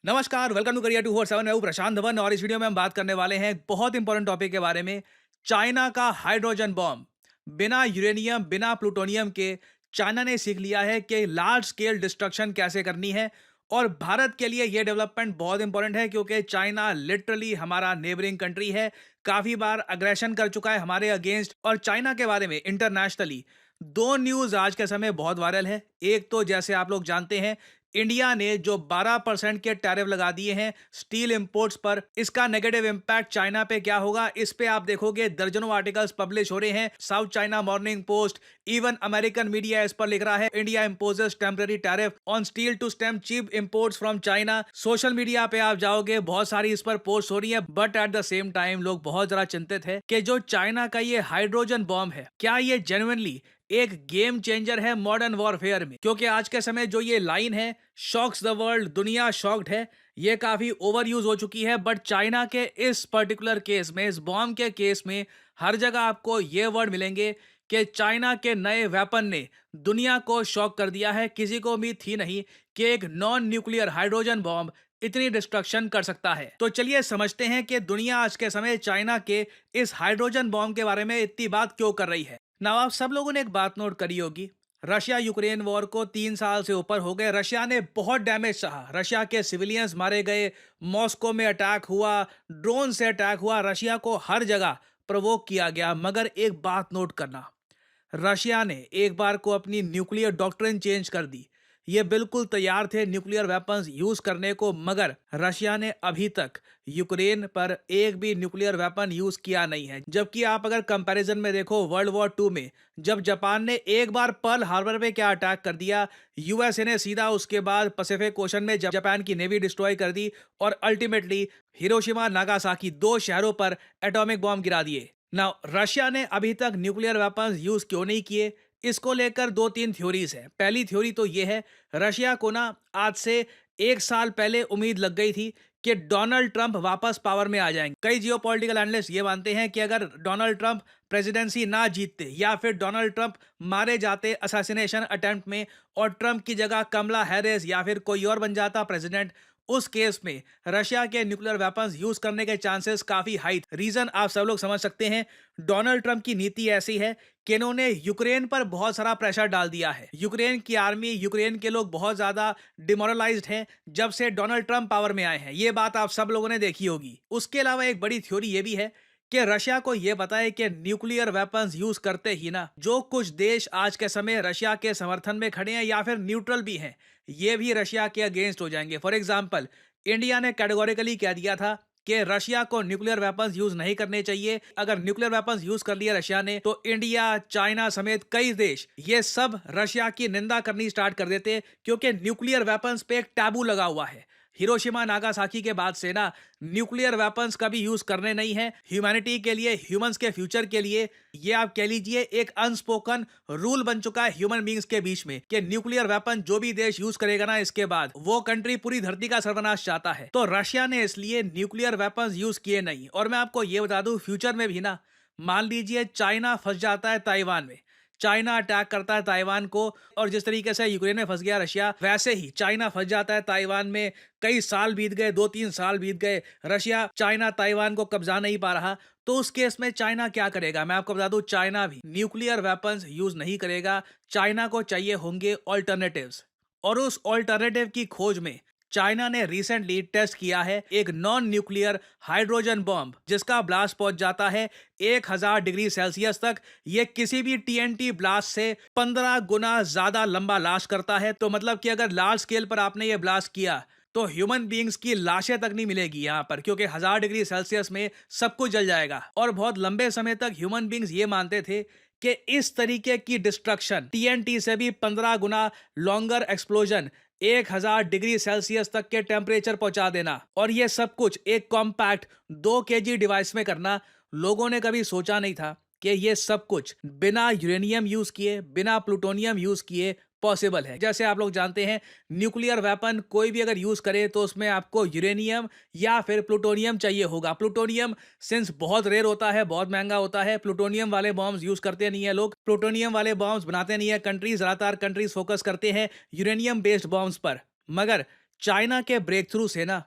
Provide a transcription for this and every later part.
नमस्कार, welcome to career 247। मैं हूं प्रशांत धवन और इस वीडियो में हम बात करने वाले हैं एक बहुत इंपॉर्टेंट टॉपिक के बारे में। चाइना का हाइड्रोजन बॉम्ब। बिना यूरेनियम, बिना प्लूटोनियम के चाइना ने सीख लिया है कि लार्ज स्केल डिस्ट्रक्शन कैसे करनी है। और भारत के लिए यह डेवलपमेंट बहुत इंपॉर्टेंट है क्योंकि चाइना लिटरली हमारा नेबरिंग कंट्री है। काफी बार अग्रेशन कर चुका है हमारे अगेंस्ट। और चाइना के बारे में इंटरनेशनली दो न्यूज आज के समय बहुत वायरल है। एक तो जैसे आप लोग जानते हैं, इंडिया ने जो 12% के टैरिफ लगा दिए हैं स्टील इंपोर्ट्स पर, इसका नेगेटिव इंपैक्ट चाइना पे क्या होगा, इस पे आप देखोगे दर्जनों आर्टिकल्स पब्लिश हो रहे हैं। South China Morning Post, even American media इस पर लिख रहा है India imposes temporary tariff on steel to stem cheap imports from China. Social media पे आप जाओगे, बहुत सारी इस पर पोस्ट हो रही है। But at the same time लोग बहुत ज्यादा चिंतित है कि जो चाइना का ये हाइड्रोजन बॉम्ब है, क्या ये जेन्युइनली एक गेम चेंजर है मॉडर्न वॉरफेयर में। क्योंकि आज के समय जो ये लाइन है, शॉक्स द वर्ल्ड, दुनिया शॉक्ड है, ये काफी ओवर यूज हो चुकी है। बट चाइना के इस पर्टिकुलर केस में, इस बॉम्ब के केस में हर जगह आपको ये वर्ड मिलेंगे कि चाइना के नए वेपन ने दुनिया को शॉक कर दिया है। किसी को उम्मीद थी नहीं कि एक नॉन न्यूक्लियर हाइड्रोजन बॉम्ब इतनी डिस्ट्रक्शन कर सकता है। तो चलिए समझते हैं कि दुनिया आज के समय चाइना के इस हाइड्रोजन बॉम्ब के बारे में इतनी बात क्यों कर रही है। ना आप सब लोगों ने एक बात नोट करी होगी, रशिया यूक्रेन वॉर को 3 साल से ऊपर हो गए। रशिया ने बहुत डैमेज सहा, रशिया के सिविलियंस मारे गए, मॉस्को में अटैक हुआ, ड्रोन से अटैक हुआ, रशिया को हर जगह प्रोवोक किया गया। मगर एक बात नोट करना, रशिया ने एक बार को अपनी न्यूक्लियर डॉक्ट्रिन चेंज कर दी। ये बिल्कुल तैयार थे न्यूक्लियर वेपन्स यूज करने को, मगर रशिया ने अभी तक यूक्रेन पर एक भी न्यूक्लियर वेपन यूज किया नहीं है। जबकि आप अगर कंपैरिजन में देखो, वर्ल्ड वॉर 2 में जब जापान ने एक बार पर्ल हार्बर पे क्या अटैक कर दिया, यूएसए ने सीधा उसके बाद पैसिफिक ओशन में जापान की नेवी डिस्ट्रॉय कर दी और अल्टीमेटली हिरोशिमा नागासाकी 2 शहरों पर एटॉमिक बॉम्ब गिरा दिए। ना रशिया ने अभी तक न्यूक्लियर वेपन्स यूज क्यों नहीं किए, इसको लेकर 2-3 थ्योरीज है। पहली थ्योरी तो ये है, रशिया को ना आज से 1 साल पहले उम्मीद लग गई थी कि डोनाल्ड ट्रंप वापस पावर में आ जाएंगे। कई जियोपॉलिटिकल एनालिस्ट ये मानते हैं कि अगर डोनाल्ड ट्रंप प्रेसिडेंसी ना जीतते या फिर डोनाल्ड ट्रंप मारे जाते असैसिनेशन अटेम्प्ट में और ट्रंप की जगह कमला हैरिस या फिर कोई और बन जाता प्रेसिडेंट, उस केस में रशिया के न्यूक्लियर वेपन्स यूज करने के चांसेस काफी हाई। रीजन आप सब लोग समझ सकते हैं, डोनाल्ड ट्रंप की नीति ऐसी है कि इन्होंने यूक्रेन पर बहुत सारा प्रेशर डाल दिया है। यूक्रेन की आर्मी, यूक्रेन के लोग बहुत ज्यादा डिमोरलाइज्ड हैं जब से डोनाल्ड ट्रंप पावर में आए हैं। ये बात आप सब लोगों ने देखी होगी। उसके अलावा एक बड़ी थ्योरी ये भी है कि रशिया को यह पता है कि न्यूक्लियर वेपन्स यूज करते ही ना, जो कुछ देश आज के समय रशिया के समर्थन में खड़े हैं या फिर न्यूट्रल भी हैं, ये भी रशिया के अगेंस्ट हो जाएंगे। फॉर एग्जाम्पल, इंडिया ने कैटेगोरिकली कह दिया था कि रशिया को न्यूक्लियर वेपन्स यूज नहीं करने चाहिए। अगर न्यूक्लियर वेपन्स यूज कर लिया रशिया ने तो इंडिया, चाइना समेत कई देश ये सब रशिया की निंदा करनी स्टार्ट कर देते, क्योंकि न्यूक्लियर वेपन्स पे एक टैबू लगा हुआ है। हिरोशिमा नागासाकी के बाद से ना, न्यूक्लियर वेपन्स कभी यूज करने नहीं है। ह्यूमैनिटी के लिए, ह्यूमंस के फ्यूचर के लिए, ये आप कह लीजिए एक अनस्पोकन रूल बन चुका है ह्यूमन बींग्स के बीच में कि न्यूक्लियर वेपन जो भी देश यूज करेगा ना, इसके बाद वो कंट्री पूरी धरती का सर्वनाश चाहता है। तो रशिया ने इसलिए न्यूक्लियर वेपन्स यूज किए नहीं। और मैं आपको ये बता दूं, फ्यूचर में भी ना, मान लीजिए चाइना फंस जाता है ताइवान में, चाइना अटैक करता है ताइवान को, और जिस तरीके से यूक्रेन में फंस गया रशिया, वैसे ही चाइना फंस जाता है ताइवान में। कई साल बीत गए, 2-3 साल बीत गए, रशिया, चाइना ताइवान को कब्जा नहीं पा रहा। तो उस केस में चाइना क्या करेगा? मैं आपको बता दूं, चाइना भी न्यूक्लियर वेपन्स यूज नहीं करेगा। चाइना को चाहिए होंगे ऑल्टरनेटिव्स, और उस ऑल्टरनेटिव की खोज में चाइना ने रिसेंटली टेस्ट किया है एक नॉन न्यूक्लियर हाइड्रोजन बॉम्ब, जिसका ब्लास्ट पहुंच जाता है 1000 डिग्री सेल्सियस तक। ये किसी भी टीएनटी ब्लास्ट से 15 गुना ज्यादा लंबा लास्ट करता है। तो मतलब कि अगर लार्ज स्केल पर आपने ये ब्लास्ट किया तो ह्यूमन बींग्स की लाशें तक नहीं मिलेगी यहाँ पर, क्योंकि 1000 डिग्री सेल्सियस में सब कुछ जल जाएगा। और बहुत लंबे समय तक ह्यूमन बींग्स ये मानते थे कि इस तरीके की डिस्ट्रक्शन, टीएनटी से भी 15 गुना लॉन्गर एक्सप्लोजन, 1000 डिग्री सेल्सियस तक के टेम्परेचर पहुंचा देना, और ये सब कुछ एक कॉम्पैक्ट 2 केजी डिवाइस में करना, लोगों ने कभी सोचा नहीं था कि ये सब कुछ बिना यूरेनियम यूज किए, बिना प्लूटोनियम यूज किए पॉसिबल है। जैसे आप लोग जानते हैं, न्यूक्लियर वेपन कोई भी अगर यूज करे तो उसमें आपको यूरेनियम या फिर प्लूटोनियम चाहिए होगा। प्लूटोनियम सिंस बहुत रेयर होता है, बहुत महंगा होता है, प्लूटोनियम वाले बॉम्ब्स यूज करते नहीं है लोग, प्लूटोनियम वाले बॉम्ब्स बनाते नहीं है कंट्रीज। ज्यादातर कंट्रीज फोकस करते हैं यूरेनियम बेस्ड बॉम्ब्स पर। मगर चाइना के ब्रेक थ्रू से ना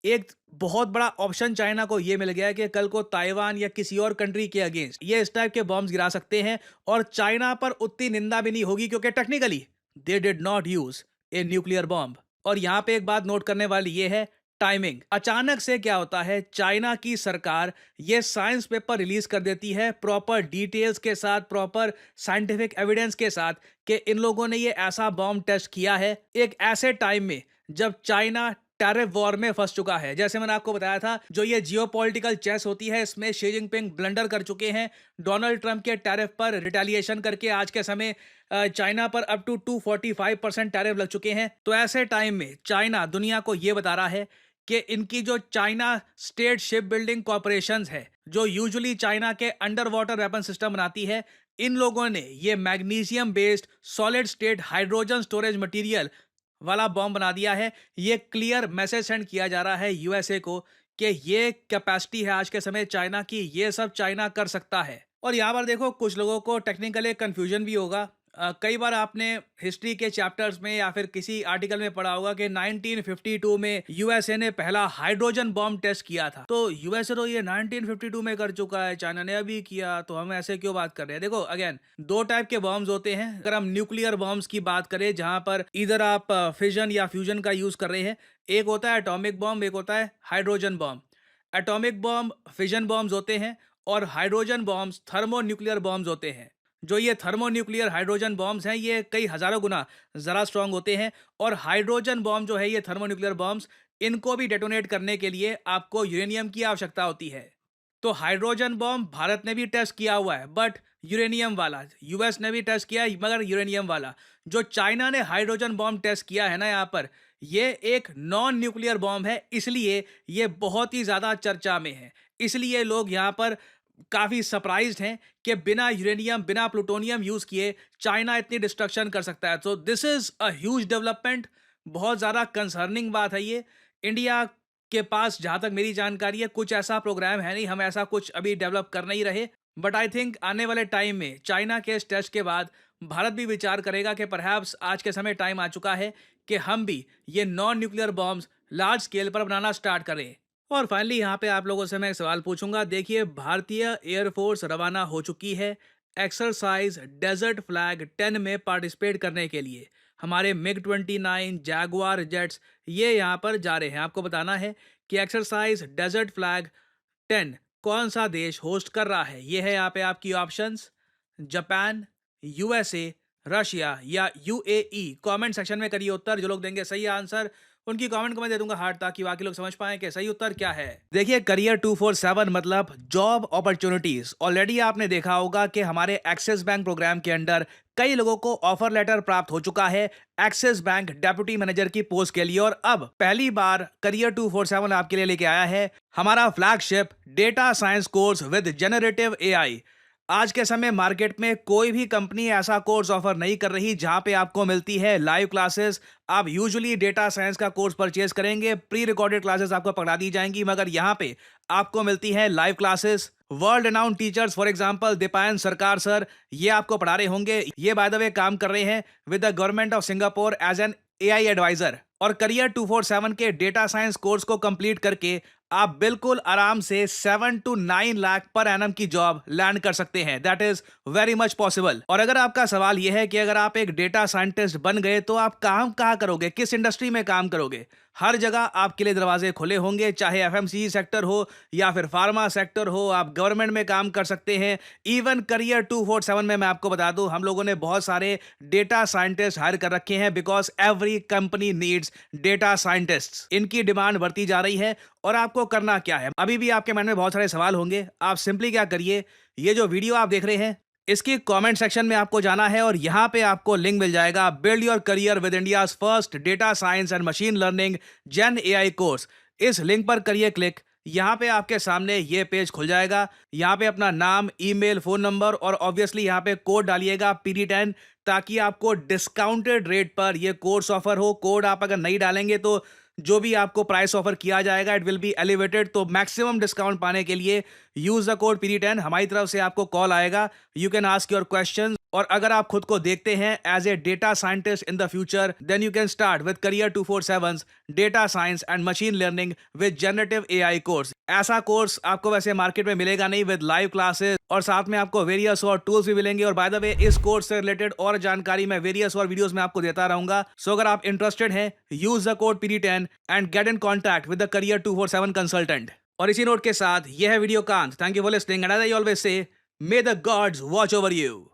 एक बहुत बड़ा ऑप्शन चाइना को ये मिल गया है कि कल को ताइवान या किसी और कंट्री के अगेंस्ट ये इस टाइप के बॉम्ब्स गिरा सकते हैं और चाइना पर उतनी निंदा भी नहीं होगी क्योंकि technically they did not use a nuclear bomb. और यहाँ पे एक बात नोट करने वाली ये है टाइमिंग। अचानक से क्या होता है, चाइना की सरकार ये साइंस पेपर रिलीज कर देती है प्रॉपर डिटेल्स के साथ, प्रॉपर साइंटिफिक एविडेंस के साथ कि इन लोगों ने ये ऐसा बॉम्ब टेस्ट किया है एक ऐसे टाइम में जब चाइना टैरिफ वॉर में फंस चुका है। जैसे मैंने आपको बताया था, जो ये जियोपॉलिटिकल चेस होती है इसमें शी जिनपिंग ब्लंडर कर चुके हैं। डोनाल्ड ट्रंप के टैरिफ पर रिटेलिएशन करके आज के समय चाइना पर अप टू 245% टैरिफ लग चुके हैं। तो ऐसे टाइम में चाइना दुनिया को ये बता रहा है कि इनकी जो China state ship building corporation है, जो यूजुअली चाइना के अंडर वाटर वेपन सिस्टम बनाती है, इन लोगों ने ये magnesium based solid state hydrogen storage material वाला बॉम्ब बना दिया है। ये क्लियर मैसेज सेंड किया जा रहा है यूएसए को कि ये कैपेसिटी है आज के समय चाइना की, ये सब चाइना कर सकता है। और यहाँ पर देखो, कुछ लोगों को टेक्निकली कंफ्यूजन भी होगा। कई बार आपने हिस्ट्री के चैप्टर्स में या फिर किसी आर्टिकल में पढ़ा होगा कि 1952 में यूएसए ने पहला हाइड्रोजन बॉम्ब टेस्ट किया था। तो यूएसए तो ये 1952 में कर चुका है, चाइना ने अभी किया, तो हम ऐसे क्यों बात कर रहे हैं। देखो अगेन, दो टाइप के बॉम्ब्स होते हैं। अगर हम न्यूक्लियर बॉम्ब्स की बात करें जहां पर इधर आप फिजन या फ्यूजन का यूज कर रहे हैं, एक होता है एटॉमिक बॉम्ब, एक होता है hydrogen bomb. Atomic bomb fission bombs होते हैं और hydrogen bombs thermo nuclear bombs होते हैं। जो ये थर्मोन्यूक्लियर हाइड्रोजन बॉम्ब्स हैं ये कई हजारों गुना ज़रा स्ट्रांग होते हैं। और हाइड्रोजन बॉम्ब जो है, ये थर्मोन्यूक्लियर बॉम्ब्स, इनको भी डेटोनेट करने के लिए आपको यूरेनियम की आवश्यकता होती है। तो हाइड्रोजन बॉम्ब भारत ने भी टेस्ट किया हुआ है, बट यूरेनियम वाला। यूएस ने भी टेस्ट किया है मगर यूरेनियम वाला। जो चाइना ने हाइड्रोजन बॉम्ब टेस्ट किया है ना, यहाँ पर ये एक नॉन न्यूक्लियर बॉम्ब है, इसलिए ये बहुत ही ज़्यादा चर्चा में है। इसलिए लोग यहाँ पर काफी सरप्राइज्ड हैं कि बिना यूरेनियम, बिना प्लूटोनियम यूज किए चाइना इतनी डिस्ट्रक्शन कर सकता है। तो this is a huge development, बहुत ज्यादा कंसर्निंग बात है ये। इंडिया के पास जहां तक मेरी जानकारी है कुछ ऐसा प्रोग्राम है नहीं, हम ऐसा कुछ अभी डेवलप कर नहीं रहे। बट आई थिंक आने वाले टाइम में चाइना के इस टेस्ट के बाद भारत भी विचार करेगा कि परहैप्स आज के समय टाइम आ चुका है कि हम भी ये non nuclear bombs large scale पर बनाना स्टार्ट करें। और फाइनली यहाँ पे आप लोगों से मैं एक सवाल पूछूंगा। देखिए, भारतीय एयरफोर्स रवाना हो चुकी है एक्सरसाइज डेजर्ट फ्लैग 10 में पार्टिसिपेट करने के लिए। हमारे मिग 29 जैगुआर जेट्स ये यहाँ पर जा रहे हैं। आपको बताना है कि एक्सरसाइज डेजर्ट फ्लैग 10 कौन सा देश होस्ट कर रहा है। ये है यहाँ पे आपकी ऑप्शंस: जापान, यूएसए, रशिया या यूएई। कमेंट सेक्शन में करिए उत्तर। जो लोग देंगे सही आंसर उनकी कमेंट को मैं दे दूंगा हार्ट, ताकि बाकी लोग समझ पाएं कि सही उत्तर क्या है। देखिए, करियर 247 मतलब जॉब अपॉर्चुनिटीज। ऑलरेडी आपने देखा होगा कि हमारे एक्सिस बैंक प्रोग्राम के अंडर कई लोगों को ऑफर लेटर प्राप्त हो चुका है एक्सिस बैंक डेप्यूटी मैनेजर की पोस्ट के लिए। और अब पहली बार करियर 247 आपके लिए लेके आया है हमारा flagship data science course with generative AI. आज के समय मार्केट में कोई भी कंपनी ऐसा कोर्स ऑफर नहीं कर रही जहां पे आपको मिलती है लाइव क्लासेस। आप यूजुअली डेटा साइंस का कोर्स परचेज करेंगे, प्री रिकॉर्डेड क्लासेस आपको पकड़ा दी जाएंगी, मगर यहां पे आपको मिलती है live classes. World renowned teachers, for example Deepayan सरकार सर, ये आपको पढ़ा रहे होंगे। ये बाय द वे काम कर रहे हैं with the government of Singapore as an AI adviser. और करियर 247 के डेटा साइंस कोर्स को कंप्लीट करके आप बिल्कुल आराम से 7 to 9 लाख पर एनम की जॉब लैंड कर सकते हैं। That is very much possible. और अगर आपका सवाल यह है कि अगर आप एक डेटा साइंटिस्ट बन गए तो आप काम कहां करोगे, किस इंडस्ट्री में काम करोगे, हर जगह आपके लिए दरवाजे खुले होंगे। चाहे एफएमसीजी सेक्टर हो या फिर फार्मा सेक्टर हो, आप गवर्नमेंट में काम कर सकते हैं। इवन करियर 247 में मैं आपको बता दूं, हम लोगों ने बहुत सारे डेटा साइंटिस्ट हायर कर रखे हैं, because every company needs data scientists. इनकी डिमांड बढ़ती जा रही है। और आपको करना क्या है, अभी भी आपके मन में बहुत सारे सवाल होंगे। आप सिंपली क्या करिए, ये जो वीडियो आप देख रहे हैं इसकी कमेंट सेक्शन में आपको जाना है और यहां पे आपको लिंक मिल जाएगा build your career with India's first data science and machine learning gen AI course. इस लिंक पर करिए क्लिक। यहाँ पे आपके सामने ये पेज खुल जाएगा। यहाँ पे अपना नाम, ईमेल, फोन नंबर और ऑब्वियसली यहाँ पे कोड डालिएगा PD10, ताकि आपको डिस्काउंटेड रेट पर ये कोर्स ऑफर हो। कोड आप अगर नहीं डालेंगे तो जो भी आपको प्राइस ऑफर किया जाएगा इट विल बी एलिवेटेड। तो मैक्सिमम डिस्काउंट पाने के लिए यूज द कोड PD10। हमारी तरफ से आपको कॉल आएगा, you can ask your questions और अगर आप खुद को देखते हैं as a data scientist in the future, then you can start with career 247 data science and machine learning with generative AI course. ऐसा कोर्स आपको वैसे मार्केट में मिलेगा नहीं, विद लाइव क्लासेस और साथ में आपको वेरियस और टूल्स भी मिलेंगे। और बाय द वे, इस कोर्स से रिलेटेड और जानकारी मैं वेरियस और वीडियोस में आपको देता रहूंगा। सो अगर आप इंटरेस्टेड हैं, use the code PD10 and get in contact with the career 247 consultant. और इसी नोट के साथ यह है वीडियो कांत। Thank you for listening and as I always say, may the gods watch over you.